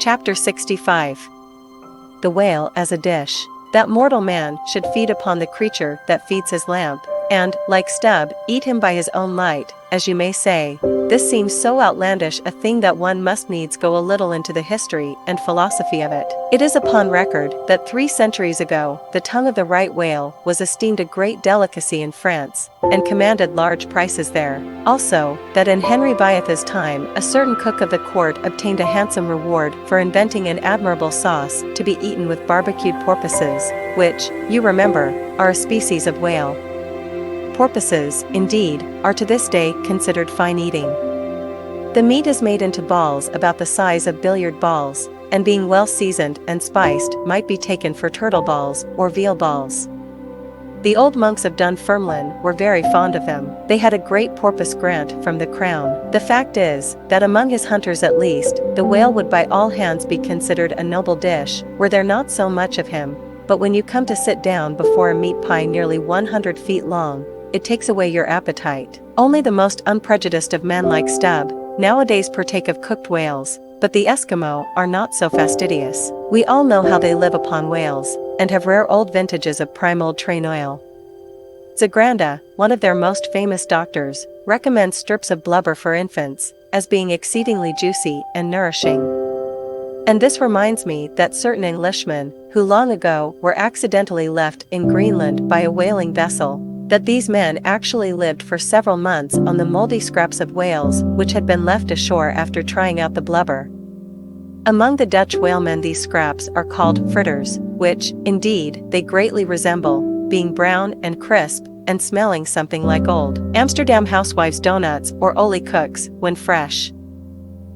Chapter 65. The Whale as a Dish. That mortal man should feed upon the creature that feeds his lamp, and, like Stubb, eat him by his own light, as you may say. This seems so outlandish a thing that one must needs go a little into the history and philosophy of it. It is upon record that 3 centuries ago, the tongue of the right whale was esteemed a great delicacy in France, and commanded large prices there. Also, that in Henry Vyeth's time a certain cook of the court obtained a handsome reward for inventing an admirable sauce to be eaten with barbecued porpoises, which, you remember, are a species of whale. Porpoises, indeed, are to this day considered fine eating. The meat is made into balls about the size of billiard balls, and being well seasoned and spiced might be taken for turtle balls or veal balls. The old monks of Dunfermline were very fond of them. They had a great porpoise grant from the crown. The fact is, that among his hunters at least, the whale would by all hands be considered a noble dish, were there not so much of him. But when you come to sit down before a meat pie nearly 100 feet long, it takes away your appetite. Only the most unprejudiced of men like Stubb nowadays partake of cooked whales, but the Eskimo are not so fastidious. We all know how they live upon whales, and have rare old vintages of prime old train oil. Zagranda, one of their most famous doctors, recommends strips of blubber for infants, as being exceedingly juicy and nourishing. And this reminds me that certain Englishmen, who long ago were accidentally left in Greenland by a whaling vessel, that these men actually lived for several months on the moldy scraps of whales which had been left ashore after trying out the blubber. Among the Dutch whalemen these scraps are called fritters, which, indeed, they greatly resemble, being brown and crisp, and smelling something like old Amsterdam housewives' donuts or olie cooks when fresh.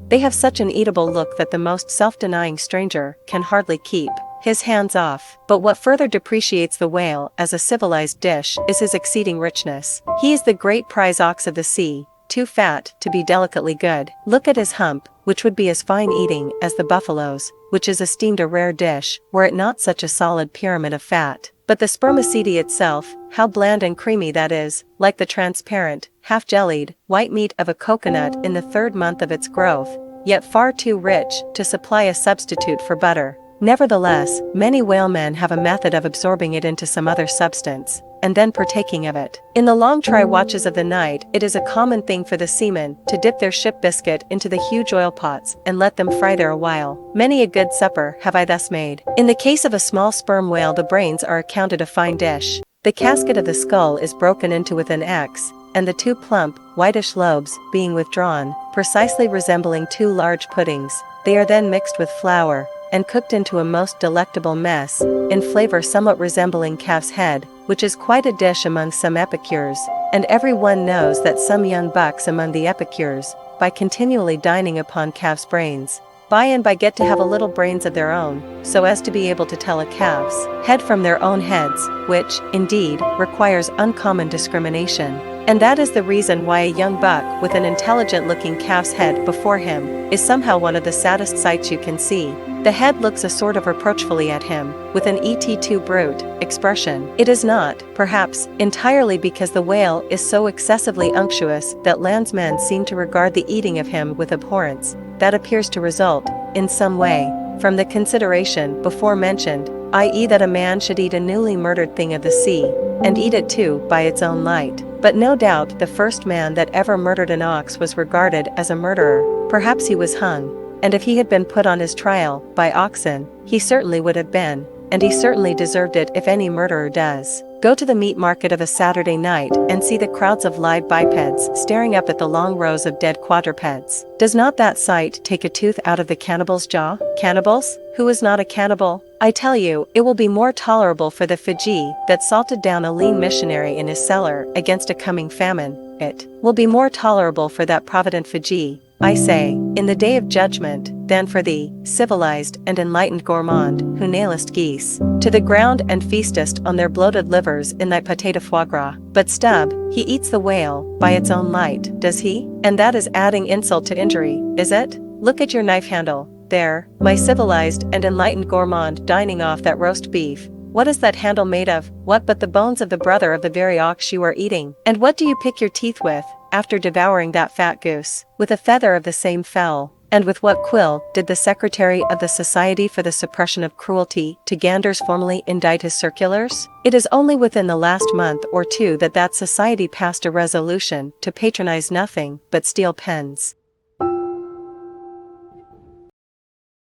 They have such an eatable look that the most self-denying stranger can hardly keep his hands off. But what further depreciates the whale as a civilized dish is his exceeding richness. He is the great prize ox of the sea, too fat to be delicately good. Look at his hump, which would be as fine eating as the buffalo's, which is esteemed a rare dish, were it not such a solid pyramid of fat. But the spermaceti itself, how bland and creamy that is, like the transparent, half-jellied, white meat of a coconut in the 3rd month of its growth, yet far too rich to supply a substitute for butter. Nevertheless, many whalemen have a method of absorbing it into some other substance, and then partaking of it. In the long try watches of the night, it is a common thing for the seamen to dip their ship biscuit into the huge oil pots and let them fry there a while. Many a good supper have I thus made. In the case of a small sperm whale, the brains are accounted a fine dish. The casket of the skull is broken into with an X, and the 2 plump, whitish lobes, being withdrawn, precisely resembling 2 large puddings. They are then mixed with flour, and cooked into a most delectable mess, in flavor somewhat resembling calf's head, which is quite a dish among some epicures, and every one knows that some young bucks among the epicures, by continually dining upon calf's brains, by and by get to have a little brains of their own, so as to be able to tell a calf's head from their own heads, which, indeed, requires uncommon discrimination. And that is the reason why a young buck with an intelligent-looking calf's head before him is somehow one of the saddest sights you can see. The head looks a sort of reproachfully at him, with an et tu brute expression. It is not, perhaps, entirely because the whale is so excessively unctuous that landsmen seem to regard the eating of him with abhorrence. That appears to result, in some way, from the consideration before mentioned, i.e. that a man should eat a newly murdered thing of the sea, and eat it too by its own light. But no doubt the first man that ever murdered an ox was regarded as a murderer. Perhaps he was hung, and if he had been put on his trial by oxen, he certainly would have been, and he certainly deserved it if any murderer does. Go to the meat market of a Saturday night and see the crowds of live bipeds staring up at the long rows of dead quadrupeds. Does not that sight take a tooth out of the cannibal's jaw? Cannibals? Who is not a cannibal? I tell you, it will be more tolerable for the Fiji that salted down a lean missionary in his cellar against a coming famine. It will be more tolerable for that provident Fiji, I say, in the day of judgment, than for the civilized and enlightened gourmand who nailest geese to the ground and feastest on their bloated livers in thy pâté de foie gras. But Stubb, he eats the whale by its own light, does he? And that is adding insult to injury, is it? Look at your knife handle. There, my civilized and enlightened gourmand dining off that roast beef. What is that handle made of? What but the bones of the brother of the very ox you are eating? And what do you pick your teeth with, after devouring that fat goose? With a feather of the same fell, And with what quill did the Secretary of the Society for the Suppression of Cruelty to Ganders formally indict his circulars? It is only within the last month or two that society passed a resolution to patronize nothing but steel pens.